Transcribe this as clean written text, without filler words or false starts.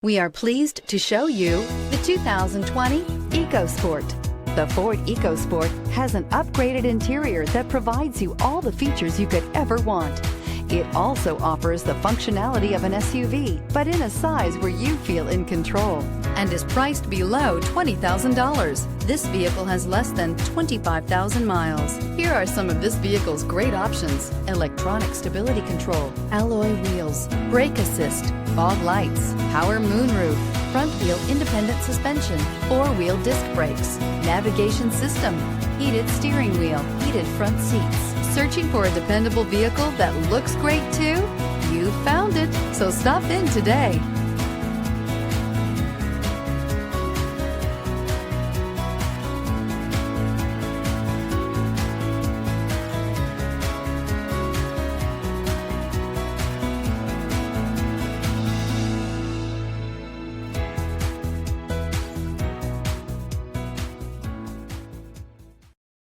We are pleased to show you the 2020 EcoSport. The Ford EcoSport has an upgraded interior that provides you all the features you could ever want. It also offers the functionality of an SUV, but in a size where you feel in control, and is priced below $20,000. This vehicle has less than 25,000 miles. Here are some of this vehicle's great options: electronic stability control, alloy wheels, brake assist, fog lights, power moonroof, front wheel independent suspension, four-wheel disc brakes, navigation system, heated steering wheel, heated front seats. Searching for a dependable vehicle that looks great too? You found it, so stop in today.